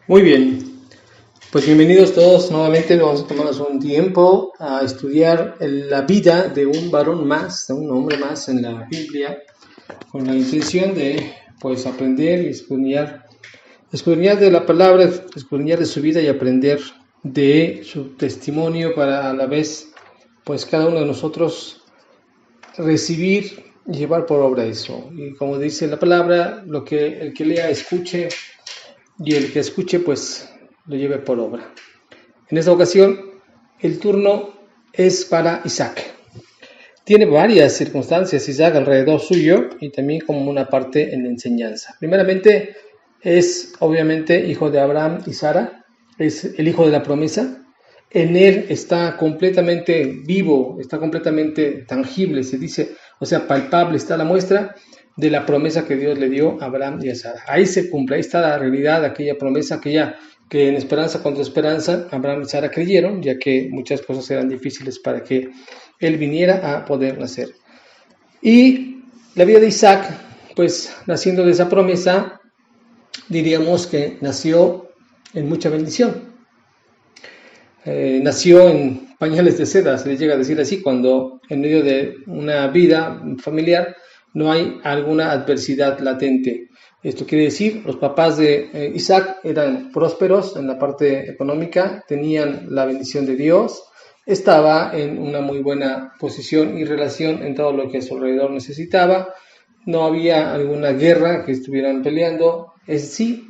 Muy bien, pues bienvenidos todos nuevamente. Vamos a tomarnos un tiempo a estudiar la vida de un varón más, de un hombre más en la Biblia, con la intención de pues aprender y escudriñar de la palabra, escudriñar de su vida y aprender de su testimonio para a la vez pues cada uno de nosotros recibir y llevar por obra eso. Y como dice la palabra, el que lea escuche y el que escuche pues lo lleve por obra. En esta ocasión el turno es para Isaac. Tiene varias circunstancias Isaac alrededor suyo y también como una parte en la enseñanza. Primeramente es obviamente hijo de Abraham y Sara, es el hijo de la promesa. En él está completamente vivo, está completamente tangible, se dice, o sea, palpable, está la muestra de la promesa que Dios le dio a Abraham y a Sara. Ahí se cumple, ahí está la realidad, aquella promesa, que en esperanza contra esperanza Abraham y Sara creyeron, ya que muchas cosas eran difíciles para que él viniera a poder nacer. Y la vida de Isaac, pues naciendo de esa promesa, diríamos que nació en mucha bendición. Nació en pañales de seda, se le llega a decir así, cuando en medio de una vida familiar no hay alguna adversidad latente. Esto quiere decir, los papás de Isaac eran prósperos en la parte económica, tenían la bendición de Dios, estaba en una muy buena posición y relación en todo lo que a su alrededor necesitaba, no había alguna guerra que estuvieran peleando. En sí,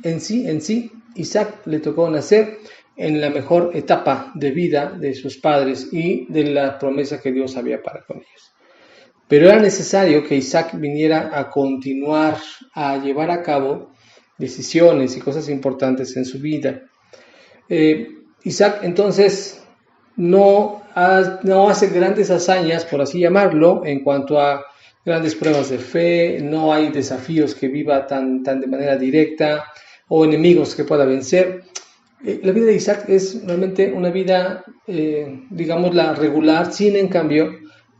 Isaac le tocó nacer en la mejor etapa de vida de sus padres y de la promesa que Dios había para con ellos. Pero era necesario que Isaac viniera a continuar a llevar a cabo decisiones y cosas importantes en su vida. Isaac entonces no hace grandes hazañas, por así llamarlo, en cuanto a grandes pruebas de fe, no hay desafíos que viva tan de manera directa o enemigos que pueda vencer. La vida de Isaac es realmente una vida, digámosla, regular, sin en cambio,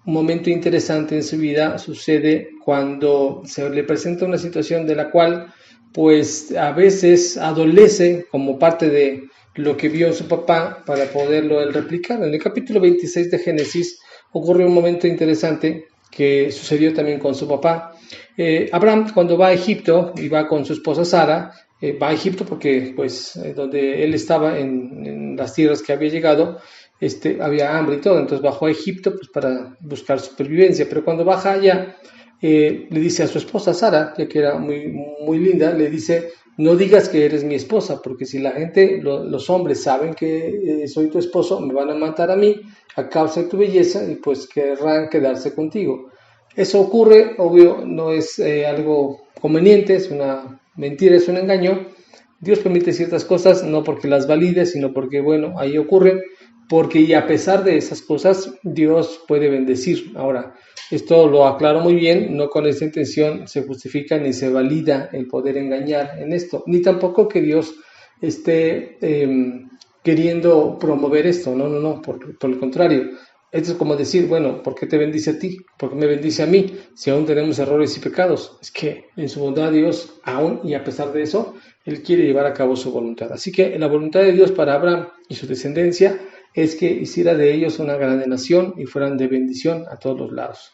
un momento interesante en su vida sucede cuando se le presenta una situación de la cual, pues, a veces adolece como parte de lo que vio su papá para poderlo él replicar. En el capítulo 26 de Génesis ocurre un momento interesante que sucedió también con su papá. Abraham, cuando va a Egipto y va con su esposa Sara, va a Egipto porque pues donde él estaba en las tierras que había llegado, había hambre y todo, entonces bajó a Egipto pues para buscar supervivencia, pero cuando baja allá le dice a su esposa Sara, ya que era muy, muy linda, le dice: no digas que eres mi esposa, porque si la gente, los hombres saben que soy tu esposo, me van a matar a mí a causa de tu belleza y pues querrán quedarse contigo. Eso ocurre, obvio, no es algo conveniente, es una mentira, es un engaño. Dios permite ciertas cosas, no porque las valide, sino porque, bueno, ahí ocurren, porque y a pesar de esas cosas, Dios puede bendecir. Ahora, esto lo aclaro muy bien, no con esta intención se justifica ni se valida el poder engañar en esto, ni tampoco que Dios esté queriendo promover esto, no, por el contrario. Esto es como decir, bueno, ¿por qué te bendice a ti? ¿Por qué me bendice a mí? Si aún tenemos errores y pecados. Es que en su bondad Dios, aún y a pesar de eso, Él quiere llevar a cabo su voluntad. Así que la voluntad de Dios para Abraham y su descendencia es que hiciera de ellos una grande nación y fueran de bendición a todos los lados.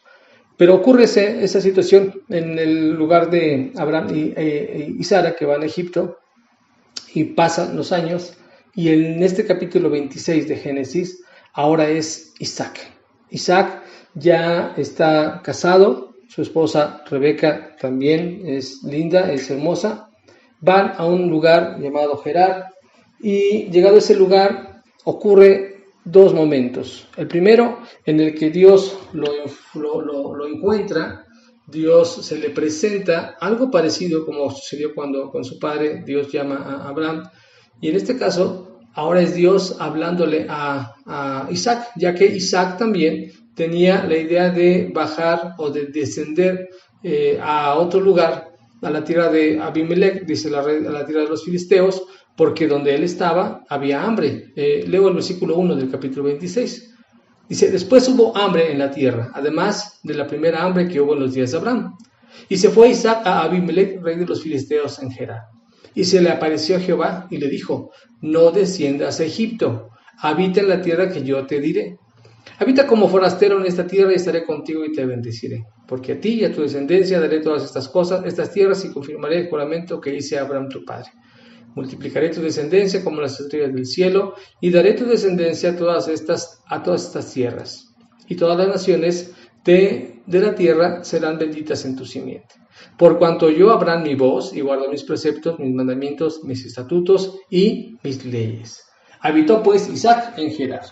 Pero ocurre esa situación en el lugar de Abraham y Sara, que van a Egipto, y pasan los años, y en este capítulo 26 de Génesis, ahora es Isaac. Isaac ya está casado, su esposa Rebeca también es linda, es hermosa. Van a un lugar llamado Gerar y llegado a ese lugar ocurre dos momentos. El primero en el que Dios lo encuentra, Dios se le presenta, algo parecido como sucedió cuando con su padre Dios llama a Abraham, y en este caso ahora es Dios hablándole a Isaac, ya que Isaac también tenía la idea de bajar o de descender a otro lugar, a la tierra de Abimelech, dice a la tierra de los filisteos, porque donde él estaba había hambre. Leo el versículo 1 del capítulo 26. Dice: después hubo hambre en la tierra, además de la primera hambre que hubo en los días de Abraham. Y se fue Isaac a Abimelech, rey de los filisteos, en Gerar. Y se le apareció Jehová y le dijo: no desciendas a Egipto, habita en la tierra que yo te diré. Habita como forastero en esta tierra y estaré contigo y te bendeciré. Porque a ti y a tu descendencia daré todas estas cosas, estas tierras, y confirmaré el juramento que hice a Abraham tu padre. Multiplicaré tu descendencia como las estrellas del cielo, y daré tu descendencia a todas estas tierras. Y todas las naciones de la tierra serán benditas en tu simiente. Por cuanto yo Abraham mi voz, y guardo mis preceptos, mis mandamientos, mis estatutos y mis leyes. Habitó pues Isaac en Gerar.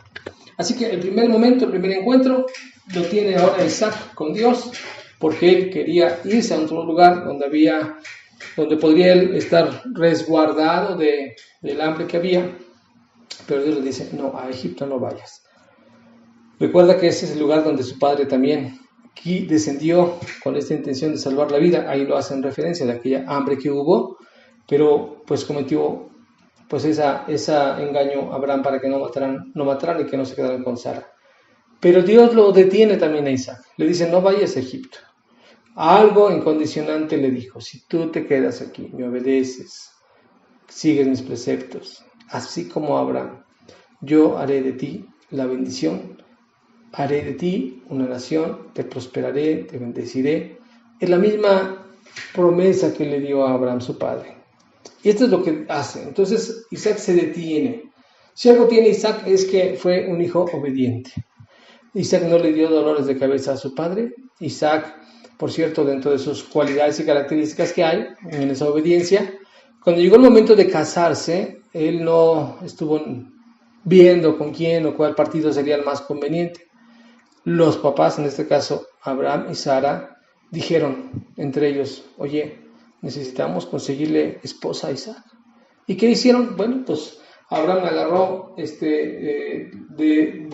Así que el primer encuentro, lo tiene ahora Isaac con Dios, porque él quería irse a otro lugar donde podría él estar resguardado del hambre que había, pero Dios le dice: no, a Egipto no vayas. Recuerda que ese es el lugar donde su padre también aquí descendió con esta intención de salvar la vida. Ahí lo hacen referencia de aquella hambre que hubo, pero pues cometió pues esa engaño a Abraham para que no mataran y que no se quedaran con Sara. Pero Dios lo detiene también a Isaac. Le dice: no vayas a Egipto. Algo incondicionante le dijo: si tú te quedas aquí, me obedeces, sigues mis preceptos, así como Abraham, yo haré de ti la bendición, haré de ti una nación, te prosperaré, te bendeciré. Es la misma promesa que le dio a Abraham su padre. Y esto es lo que hace. Entonces Isaac se detiene. Si algo tiene Isaac es que fue un hijo obediente. Isaac no le dio dolores de cabeza a su padre. Isaac, por cierto, dentro de sus cualidades y características que hay en esa obediencia, cuando llegó el momento de casarse, él no estuvo viendo con quién o cuál partido sería el más conveniente. Los papás, en este caso Abraham y Sara, dijeron entre ellos: oye, necesitamos conseguirle esposa a Isaac. ¿Y qué hicieron? Bueno, pues Abraham agarró de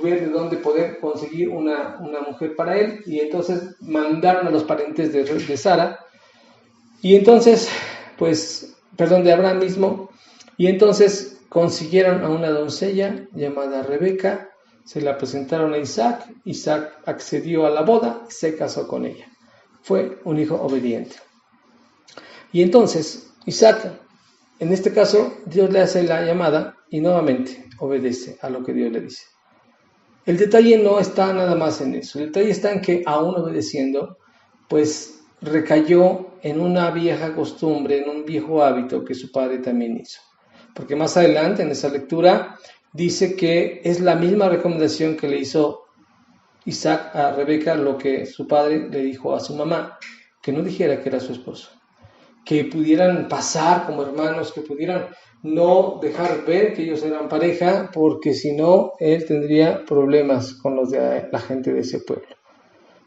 ver de dónde poder conseguir una mujer para él, y entonces mandaron a los parientes de Sara, y entonces, de Abraham mismo, y entonces consiguieron a una doncella llamada Rebeca, se la presentaron a Isaac, Isaac accedió a la boda y se casó con ella. Fue un hijo obediente. Y entonces Isaac, en este caso, Dios le hace la llamada y nuevamente obedece a lo que Dios le dice. El detalle no está nada más en eso. El detalle está en que, aún obedeciendo, pues recayó en una vieja costumbre, en un viejo hábito que su padre también hizo. Porque más adelante en esa lectura dice que es la misma recomendación que le hizo Isaac a Rebeca, lo que su padre le dijo a su mamá, que no dijera que era su esposo. Que pudieran pasar como hermanos, que pudieran no dejar ver que ellos eran pareja, porque si no, él tendría problemas con los de la gente de ese pueblo.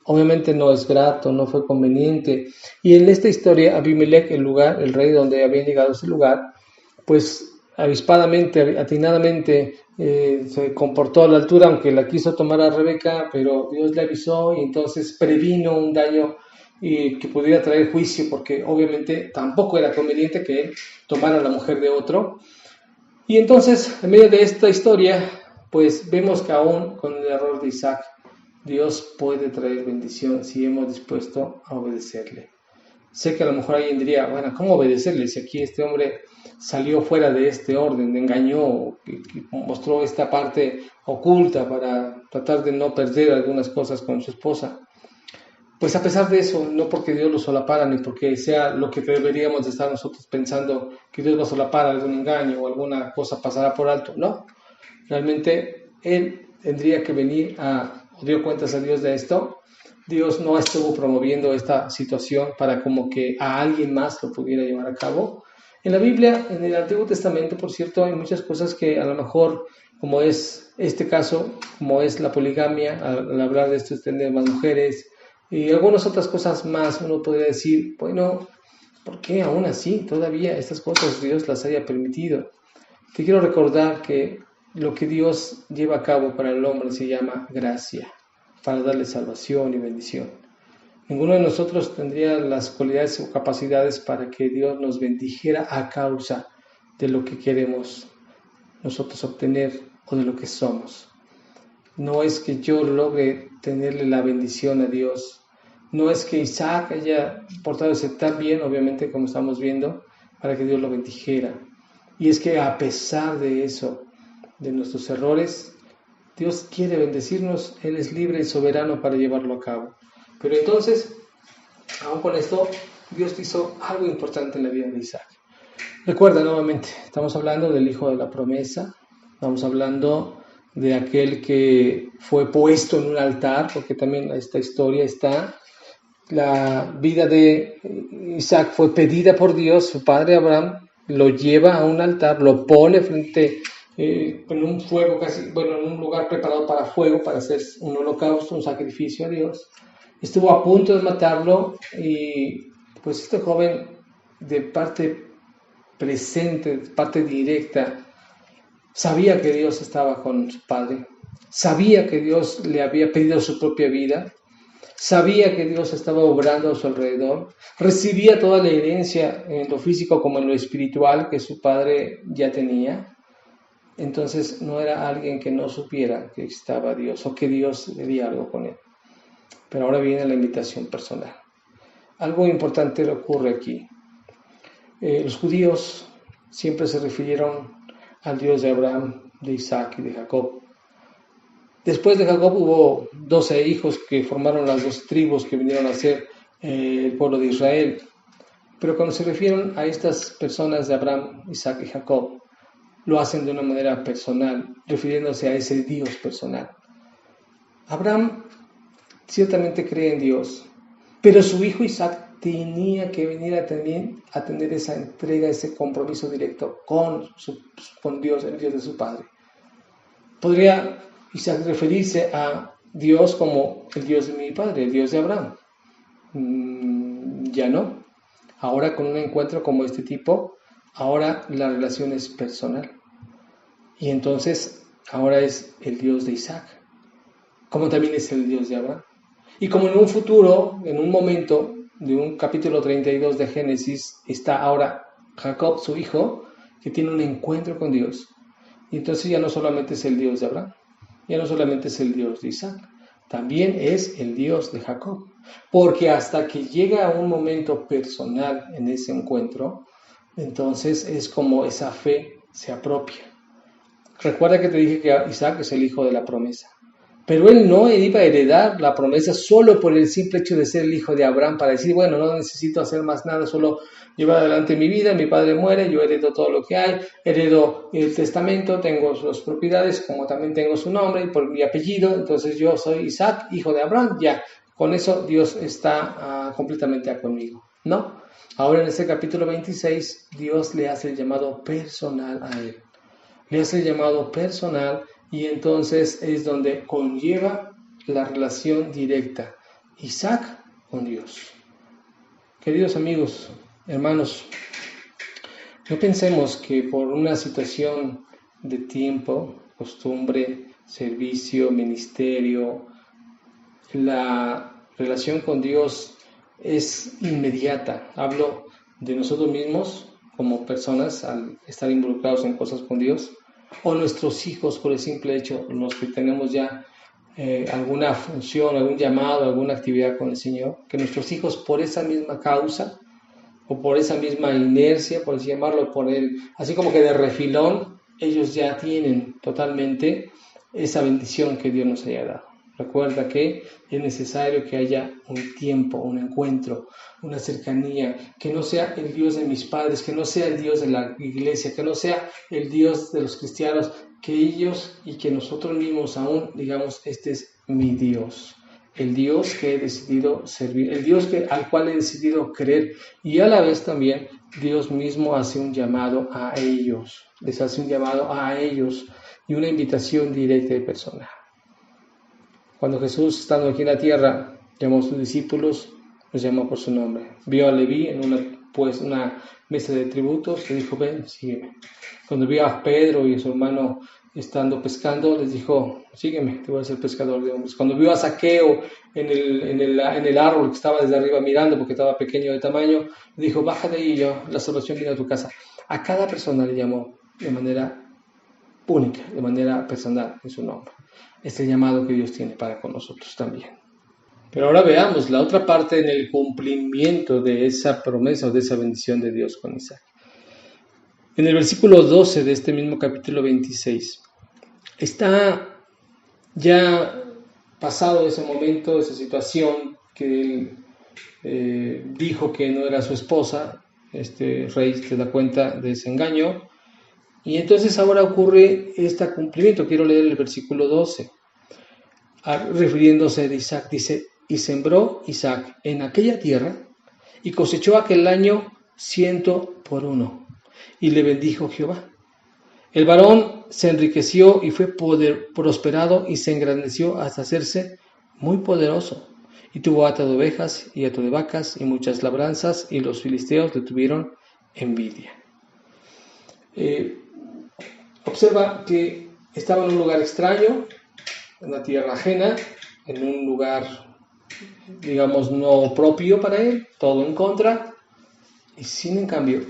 Obviamente no es grato, no fue conveniente. Y en esta historia, Abimelech, el rey donde habían llegado a ese lugar, pues avispadamente, atinadamente, se comportó a la altura, aunque la quiso tomar a Rebeca, pero Dios le avisó y entonces previno un daño y que pudiera traer juicio, porque obviamente tampoco era conveniente que él tomara a la mujer de otro. Y entonces, en medio de esta historia, pues vemos que aún con el error de Isaac, Dios puede traer bendición si hemos dispuesto a obedecerle. Sé que a lo mejor alguien diría: bueno, ¿cómo obedecerle si aquí este hombre salió fuera de este orden, engañó, y mostró esta parte oculta para tratar de no perder algunas cosas con su esposa? Pues a pesar de eso, no porque Dios lo solapara, ni porque sea lo que deberíamos de estar nosotros pensando que Dios va a solapar algún engaño o alguna cosa pasará por alto, no. Realmente Él tendría que venir o dio cuentas a Dios de esto. Dios no estuvo promoviendo esta situación para como que a alguien más lo pudiera llevar a cabo. En la Biblia, en el Antiguo Testamento, por cierto, hay muchas cosas que a lo mejor, como es este caso, como es la poligamia, al hablar de esto, tener más mujeres, y algunas otras cosas más, uno podría decir: bueno, ¿por qué aún así todavía estas cosas Dios las haya permitido? Te quiero recordar que lo que Dios lleva a cabo para el hombre se llama gracia, para darle salvación y bendición. Ninguno de nosotros tendría las cualidades o capacidades para que Dios nos bendijera a causa de lo que queremos nosotros obtener o de lo que somos. No es que yo logre tenerle la bendición a Dios. No es que Isaac haya portado tan bien, obviamente, como estamos viendo, para que Dios lo bendijera. Y es que a pesar de eso, de nuestros errores, Dios quiere bendecirnos, Él es libre y soberano para llevarlo a cabo. Pero entonces, aún con esto, Dios hizo algo importante en la vida de Isaac. Recuerda nuevamente, estamos hablando del hijo de la promesa, estamos hablando de aquel que fue puesto en un altar, porque también esta historia está. La vida de Isaac fue pedida por Dios, su padre Abraham lo lleva a un altar, lo pone frente en un fuego en un lugar preparado para fuego, para hacer un holocausto, un sacrificio a Dios. Estuvo a punto de matarlo y pues este joven de parte presente, de parte directa, sabía que Dios estaba con su padre, sabía que Dios le había pedido su propia vida, sabía que Dios estaba obrando a su alrededor, recibía toda la herencia en lo físico como en lo espiritual que su padre ya tenía. Entonces no era alguien que no supiera que estaba Dios o que Dios quería algo con él. Pero ahora viene la invitación personal. Algo importante ocurre aquí. Los judíos siempre se refirieron al Dios de Abraham, de Isaac y de Jacob. Después de Jacob hubo 12 hijos que formaron las 2 tribus que vinieron a ser el pueblo de Israel. Pero cuando se refieren a estas personas de Abraham, Isaac y Jacob, lo hacen de una manera personal, refiriéndose a ese Dios personal. Abraham ciertamente cree en Dios, pero su hijo Isaac tenía que venir a tener esa entrega, ese compromiso directo con Dios, el Dios de su padre. Podría Isaac referirse a Dios como el Dios de mi padre, el Dios de Abraham. Ya no. Ahora con un encuentro como este tipo, ahora la relación es personal. Y entonces ahora es el Dios de Isaac, como también es el Dios de Abraham. Y como en un futuro, en un momento de un capítulo 32 de Génesis, está ahora Jacob, su hijo, que tiene un encuentro con Dios. Y entonces ya no solamente es el Dios de Abraham, ya no solamente es el Dios de Isaac, también es el Dios de Jacob. Porque hasta que llega a un momento personal en ese encuentro, entonces es como esa fe se apropia. Recuerda que te dije que Isaac es el hijo de la promesa. Pero él no iba a heredar la promesa solo por el simple hecho de ser el hijo de Abraham, para decir, bueno, no necesito hacer más nada, solo llevar adelante mi vida, mi padre muere, yo heredo todo lo que hay, heredo el testamento, tengo sus propiedades, como también tengo su nombre y por mi apellido, entonces yo soy Isaac, hijo de Abraham, ya, con eso Dios está completamente conmigo, ¿no? Ahora en este capítulo 26, Dios le hace el llamado personal a él. Le hace el llamado personal y entonces es donde conlleva la relación directa Isaac con Dios. Queridos amigos, hermanos, no pensemos que por una situación de tiempo, costumbre, servicio, ministerio, la relación con Dios es inmediata. Hablo de nosotros mismos como personas al estar involucrados en cosas con Dios, o nuestros hijos por el simple hecho, los que tenemos ya alguna función, algún llamado, alguna actividad con el Señor, que nuestros hijos por esa misma causa o por esa misma inercia, por así llamarlo, así como que de refilón, ellos ya tienen totalmente esa bendición que Dios nos haya dado. Recuerda que es necesario que haya un tiempo, un encuentro, una cercanía, que no sea el Dios de mis padres, que no sea el Dios de la iglesia, que no sea el Dios de los cristianos, que ellos y que nosotros mismos aún digamos, este es mi Dios, el Dios que he decidido servir, el Dios al cual he decidido creer, y a la vez también Dios mismo hace un llamado a ellos, les hace un llamado a ellos y una invitación directa y personal. Cuando Jesús, estando aquí en la tierra, llamó a sus discípulos, los llamó por su nombre. Vio a Leví en una mesa de tributos, le dijo, ven, sígueme. Cuando vio a Pedro y a su hermano estando pescando, les dijo, sígueme, te voy a hacer pescador de hombres. Cuando vio a Zaqueo en el árbol que estaba desde arriba mirando, porque estaba pequeño de tamaño, le dijo, baja de ahí, la salvación viene a tu casa. A cada persona le llamó de manera única, de manera personal, en su nombre. Este llamado que Dios tiene para con nosotros también. Pero ahora veamos la otra parte en el cumplimiento de esa promesa o de esa bendición de Dios con Isaac. En el versículo 12 de este mismo capítulo 26, está ya pasado ese momento, esa situación que él dijo que no era su esposa. Este rey se da cuenta de ese engaño, y entonces ahora ocurre este cumplimiento. Quiero leer el versículo 12, refiriéndose de Isaac. Dice: y sembró Isaac en aquella tierra, y cosechó aquel año 100 por 1, y le bendijo Jehová. El varón se enriqueció y fue prosperado, y se engrandeció hasta hacerse muy poderoso, y tuvo hato de ovejas y hato de vacas y muchas labranzas, y los filisteos le tuvieron envidia. Observa que estaba en un lugar extraño, en una tierra ajena, en un lugar, digamos, no propio para él, todo en contra, y sin en cambio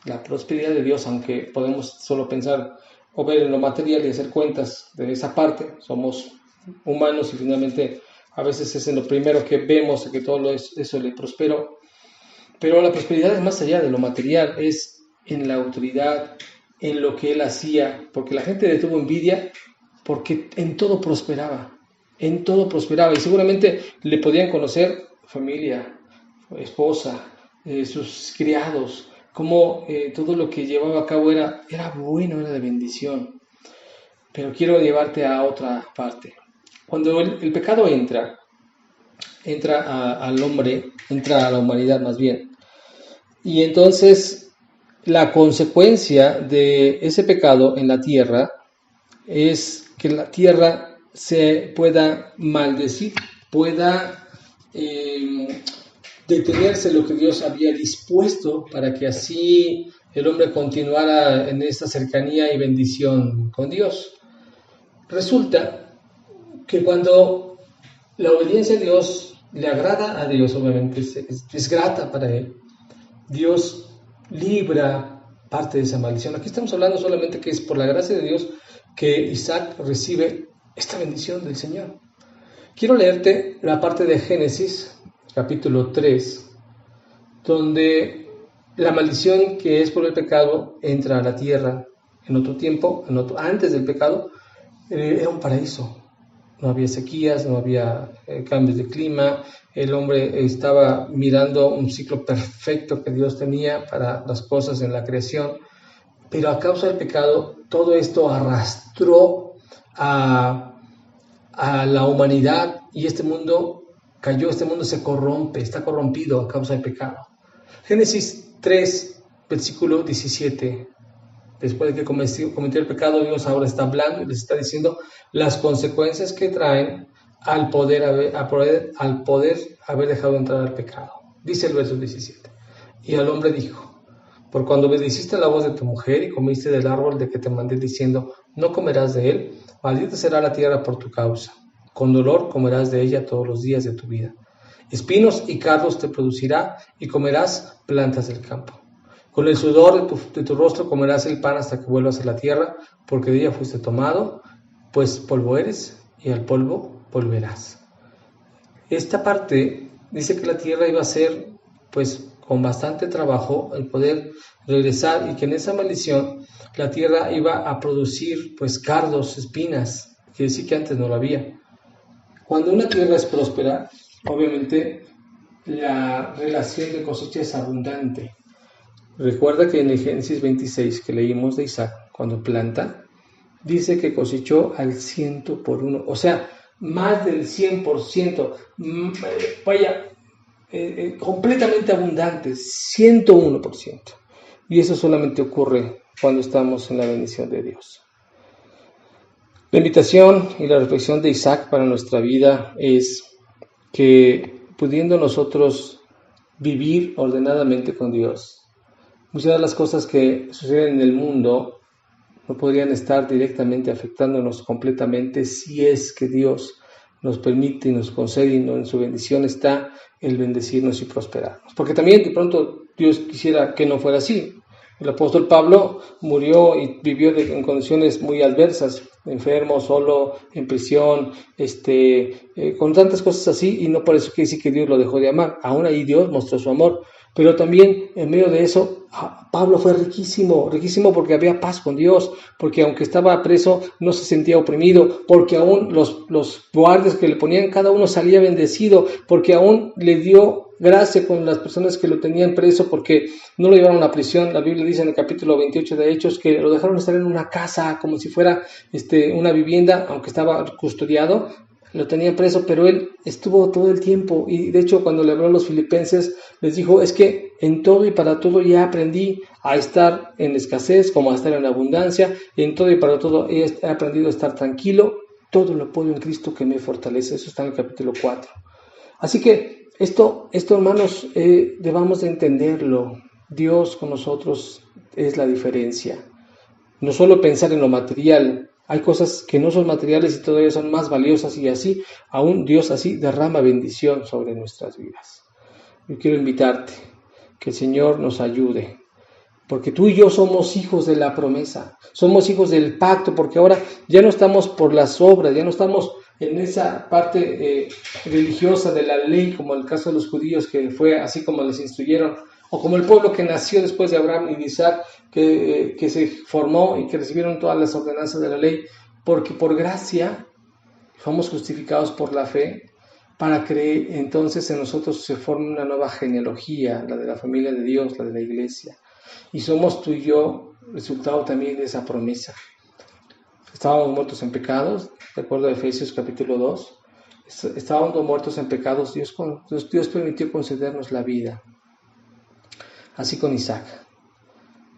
la prosperidad de Dios. Aunque podemos solo pensar o ver en lo material y hacer cuentas de esa parte, somos humanos y finalmente a veces es en lo primero que vemos que todo eso le prosperó, pero la prosperidad es más allá de lo material, es en la autoridad, en lo que él hacía, porque la gente le tuvo envidia porque en todo prosperaba, y seguramente le podían conocer familia, esposa, sus criados, como todo lo que llevaba a cabo era bueno, era de bendición. Pero quiero llevarte a otra parte. Cuando el pecado entra al hombre, entra a la humanidad más bien, y entonces la consecuencia de ese pecado en la tierra es que la tierra se pueda maldecir, pueda detenerse lo que Dios había dispuesto para que así el hombre continuara en esta cercanía y bendición con Dios. Resulta que cuando la obediencia a Dios le agrada a Dios, obviamente es grata para él, Dios libra parte de esa maldición. Aquí estamos hablando solamente que es por la gracia de Dios que Isaac recibe esta bendición del Señor. Quiero leerte la parte de Génesis, capítulo 3, donde la maldición que es por el pecado entra a la tierra en otro tiempo, antes del pecado. Era un paraíso. No había sequías, no había cambios de clima. El hombre estaba mirando un ciclo perfecto que Dios tenía para las cosas en la creación. Pero a causa del pecado, todo esto arrastró a la humanidad, y este mundo cayó, este mundo se corrompe, está corrompido a causa del pecado. Génesis 3, versículo 17. Después de que cometió el pecado, Dios ahora está hablando y les está diciendo las consecuencias que traen al poder haber dejado entrar al pecado. Dice el verso 17: y al hombre dijo: por cuando obedeciste a la voz de tu mujer y comiste del árbol de que te mandé diciendo, no comerás de él, maldita será la tierra por tu causa. Con dolor comerás de ella todos los días de tu vida. Espinos y cardos te producirá, y comerás plantas del campo. Con el sudor de tu rostro comerás el pan hasta que vuelvas a la tierra, porque de ella fuiste tomado, pues polvo eres, y al polvo volverás. Esta parte dice que la tierra iba a ser, pues, con bastante trabajo el poder regresar, y que en esa maldición la tierra iba a producir, pues, cardos, espinas. Quiere decir que antes no lo había. Cuando una tierra es próspera, obviamente la relación de cosecha es abundante. Recuerda que en el Génesis 26 que leímos de Isaac, cuando planta, dice que cosechó al 100 por 1, o sea, más del 100%, completamente abundante, 101%. Y eso solamente ocurre cuando estamos en la bendición de Dios. La invitación y la reflexión de Isaac para nuestra vida es que, pudiendo nosotros vivir ordenadamente con Dios, muchas de las cosas que suceden en el mundo no podrían estar directamente afectándonos completamente si es que Dios nos permite y nos concede, y en su bendición está el bendecirnos y prosperarnos. Porque también de pronto Dios quisiera que no fuera así. El apóstol Pablo murió y vivió en condiciones muy adversas, enfermo, solo, en prisión, con tantas cosas así, y no por eso quiere decir que Dios lo dejó de amar. Aún ahí Dios mostró su amor, Pero también en medio de eso, Pablo fue riquísimo, riquísimo porque había paz con Dios, porque aunque estaba preso no se sentía oprimido, porque aún los guardias que le ponían, cada uno salía bendecido, porque aún le dio gracia con las personas que lo tenían preso, porque no lo llevaron a prisión. La Biblia dice en el capítulo 28 de Hechos que lo dejaron estar en una casa como si fuera una vivienda, aunque estaba custodiado. Lo tenían preso, pero él estuvo todo el tiempo, y de hecho cuando le habló a los filipenses les dijo: es que en todo y para todo ya aprendí a estar en escasez como a estar en abundancia, en todo y para todo he aprendido a estar tranquilo, todo lo puedo en Cristo que me fortalece. Eso está en el capítulo 4. Así que esto hermanos, debamos de entenderlo. Dios con nosotros es la diferencia. No solo pensar en lo material. Hay cosas que no son materiales y todavía son más valiosas, y así, aún Dios así derrama bendición sobre nuestras vidas. Yo quiero invitarte, que el Señor nos ayude, porque tú y yo somos hijos de la promesa, somos hijos del pacto, porque ahora ya no estamos por las obras, ya no estamos en esa parte religiosa de la ley, como en el caso de los judíos, que fue así como les instruyeron, o como el pueblo que nació después de Abraham y de Isaac, que se formó y que recibieron todas las ordenanzas de la ley, porque por gracia somos justificados por la fe, para creer. Entonces en nosotros se forma una nueva genealogía, la de la familia de Dios, la de la iglesia, y somos tú y yo resultado también de esa promesa. Estábamos muertos en pecados, de acuerdo a Efesios capítulo 2, estábamos muertos en pecados, Dios permitió concedernos la vida. Así con Isaac.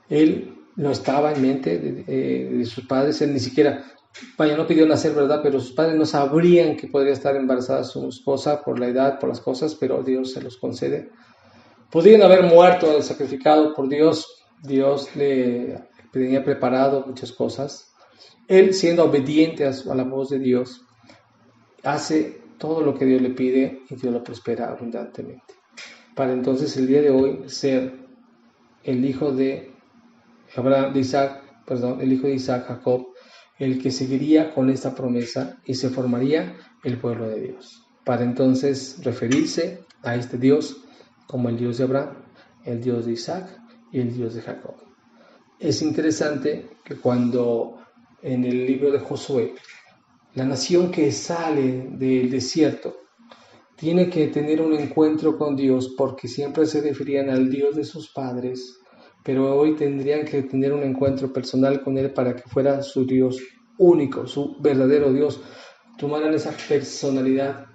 Él no estaba en mente de sus padres, él ni siquiera, no pidió nacer, ¿verdad? Pero sus padres no sabrían que podría estar embarazada su esposa por la edad, por las cosas, pero Dios se los concede. Podrían haber muerto, sacrificado por Dios. Dios le tenía preparado muchas cosas. Él, siendo obediente a la voz de Dios, hace todo lo que Dios le pide y Dios lo prospera abundantemente. Para entonces el día de hoy ser el hijo de Isaac, Jacob, el que seguiría con esta promesa y se formaría el pueblo de Dios. Para entonces referirse a este Dios como el Dios de Abraham, el Dios de Isaac y el Dios de Jacob. Es interesante que cuando en el libro de Josué, la nación que sale del desierto tiene que tener un encuentro con Dios, porque siempre se referían al Dios de sus padres, pero hoy tendrían que tener un encuentro personal con Él para que fuera su Dios único, su verdadero Dios. Tomaran esa personalidad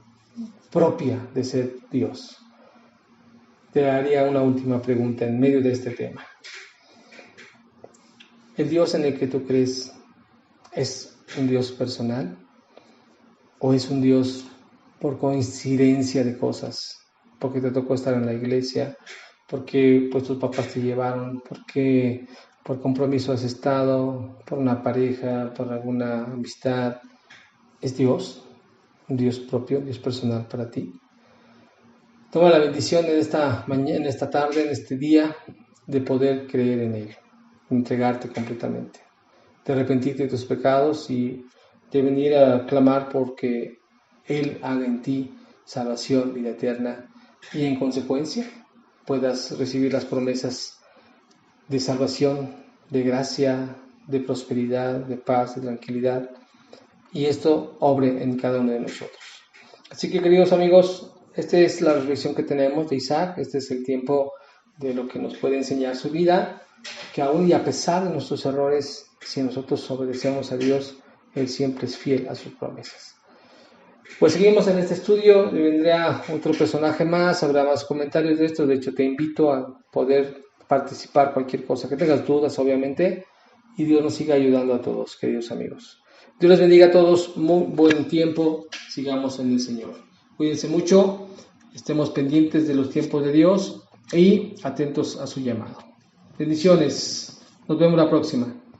propia de ser Dios. Te haría una última pregunta en medio de este tema. ¿El Dios en el que tú crees es un Dios personal o es un Dios por coincidencia de cosas? Porque te tocó estar en la iglesia, porque pues tus papás te llevaron, porque por compromiso has estado, por una pareja, por alguna amistad. ¿Es Dios? ¿Un Dios propio, Dios personal para ti? Toma la bendición en esta mañana, en esta tarde, en este día, de poder creer en Él, entregarte completamente, de arrepentirte de tus pecados y de venir a clamar porque Él haga en ti salvación, vida eterna, y en consecuencia puedas recibir las promesas de salvación, de gracia, de prosperidad, de paz, de tranquilidad, y esto obre en cada uno de nosotros. Así que, queridos amigos, esta es la reflexión que tenemos de Isaac. Este es el tiempo de lo que nos puede enseñar su vida, que aún y a pesar de nuestros errores, si nosotros obedecemos a Dios, Él siempre es fiel a sus promesas. Pues seguimos en este estudio, vendrá otro personaje más, habrá más comentarios de esto. De hecho, te invito a poder participar, cualquier cosa que tengas dudas, obviamente, y Dios nos siga ayudando a todos, queridos amigos. Dios les bendiga a todos, muy buen tiempo, sigamos en el Señor. Cuídense mucho, estemos pendientes de los tiempos de Dios y atentos a su llamado. Bendiciones, nos vemos la próxima.